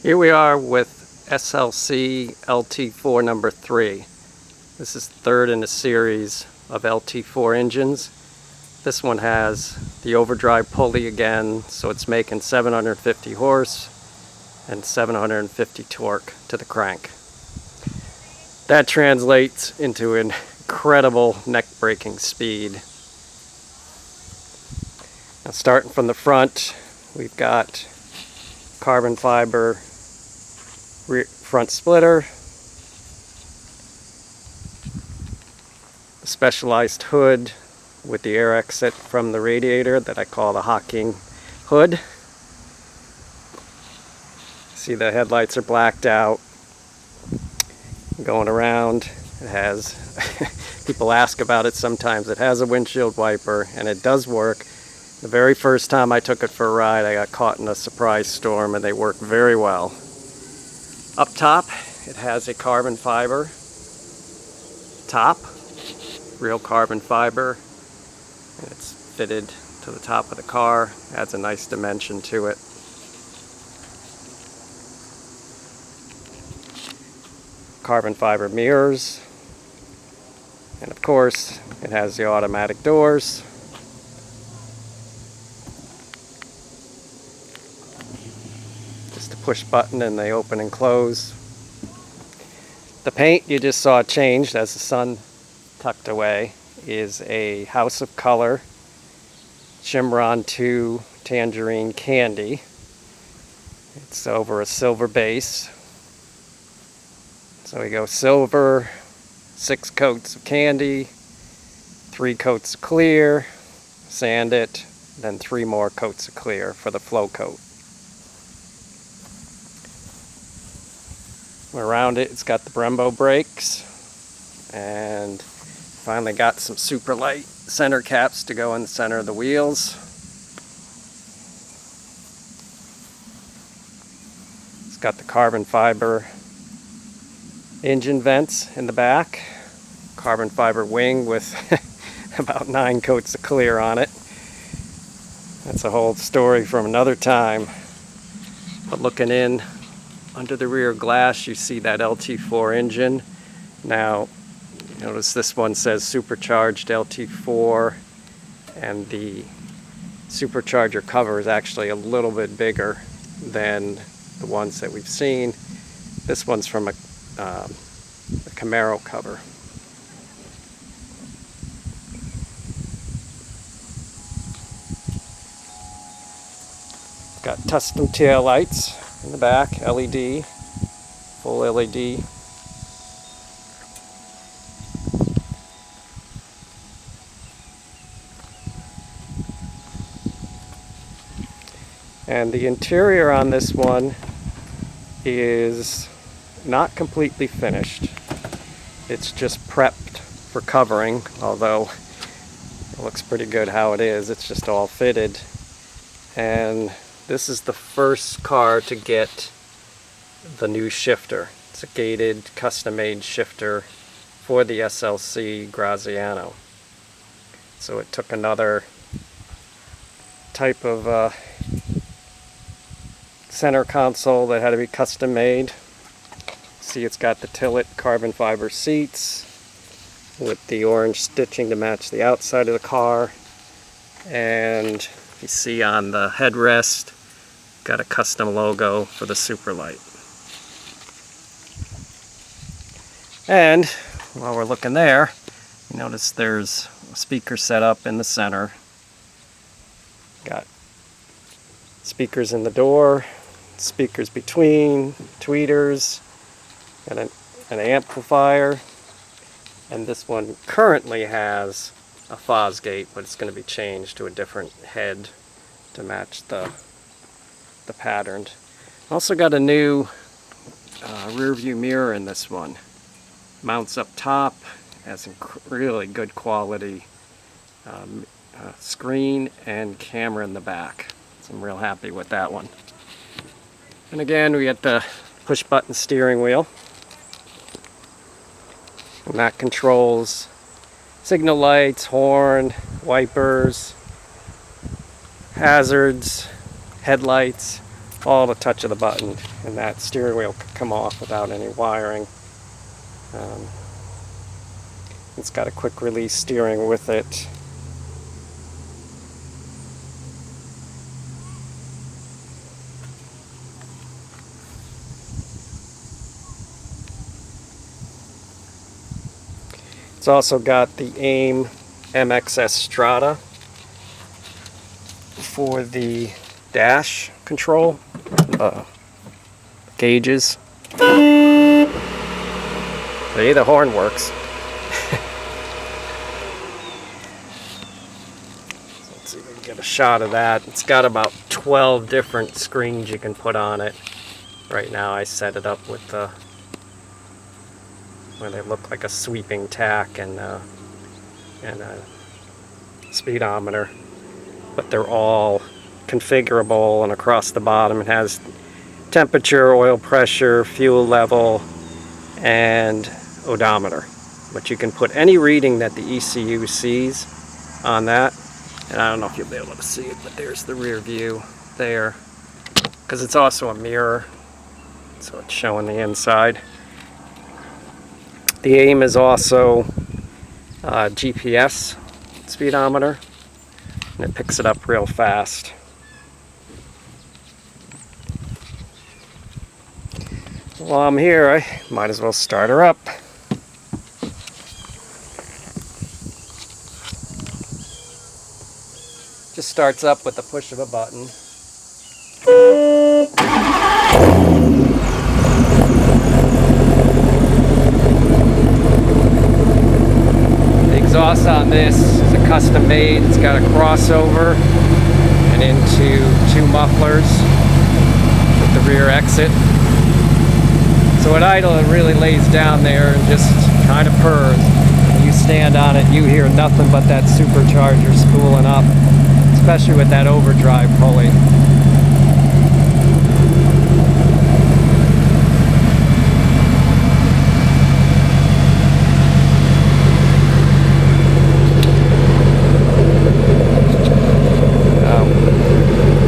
Here we are with SLC LT4 number 3. This is the third in a series of LT4 engines. This one has the overdrive pulley again, so it's making 750 horse and 750 torque to the crank. That translates into an incredible neck-breaking speed. Now, starting from the front, we've got carbon fiber rear front splitter, a specialized hood with the air exit from the radiator that I call the hawking hood. See, the headlights are blacked out. Going around, it has people ask about it sometimes. It has a windshield wiper, and it does work. The very first time I took it for a ride, I got caught in a surprise storm, and they work very well. Up top, it has a carbon fiber top, real carbon fiber, and it's fitted to the top of the car. Adds a nice dimension to it. Carbon fiber mirrors, and of course it has the automatic doors. Just a push button and they open and close. The paint you just saw changed as the sun tucked away is a House of Color Shimron 2 Tangerine Candy. It's over a silver base. So we go silver, 6 coats of candy, 3 coats of clear, sand it, then 3 more coats of clear for the flow coat. Around it, it's got the Brembo brakes, and finally got some super light center caps to go in the center of the wheels. It's got the carbon fiber engine vents in the back, carbon fiber wing with about 9 coats of clear on it. That's a whole story from another time. But looking in under the rear glass, you see that LT4 engine. Now, notice this one says supercharged LT4, and the supercharger cover is actually a little bit bigger than the ones that we've seen. This one's from a Camaro cover. Got custom tail lights in the back, LED, full LED. And the interior on this one is not completely finished. It's just prepped for covering, although it looks pretty good how it is. It's just all fitted. And this is the first car to get the new shifter. It's a gated, custom-made shifter for the SLC Graziano. So it took another type of center console that had to be custom made. See, it's got the Tillet carbon fiber seats with the orange stitching to match the outside of the car. And you see on the headrest, got a custom logo for the Superlight. And while we're looking there, you notice there's a speaker set up in the center. Got speakers in the door, speakers between, tweeters, and an amplifier. And this one currently has a Fosgate, but it's going to be changed to a different head to match the pattern. Also got a new rear view mirror in this one. Mounts up top, has really good quality screen and camera in the back. So I'm real happy with that one. And again, we got the push button steering wheel. And that controls signal lights, horn, wipers, hazards, headlights, all the touch of the button, and that steering wheel could come off without any wiring. It's got a quick release steering with it. It's also got the AIM MXS Strata for the dash control, gauges. See, the horn works. Let's see if we can get a shot of that. It's got about 12 different screens you can put on it. Right now I set it up with the where they look like a sweeping tack and a speedometer, but they're all configurable, and across the bottom it has temperature, oil pressure, fuel level, and odometer. But you can put any reading that the ECU sees on that, and I don't know if you'll be able to see it, but there's the rear view there, because it's also a mirror, so it's showing the inside. The AIM is also GPS speedometer, and it picks it up real fast. While I'm here, I might as well start her up. Just starts up with the push of a button. The exhaust on this is a custom made. It's got a crossover and into 2 mufflers with the rear exit. So at idle it really lays down there and just kind of purrs. When you stand on it, you hear nothing but that supercharger spooling up, especially with that overdrive pulley.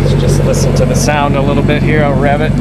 Let's just listen to the sound a little bit here. I'll rev it.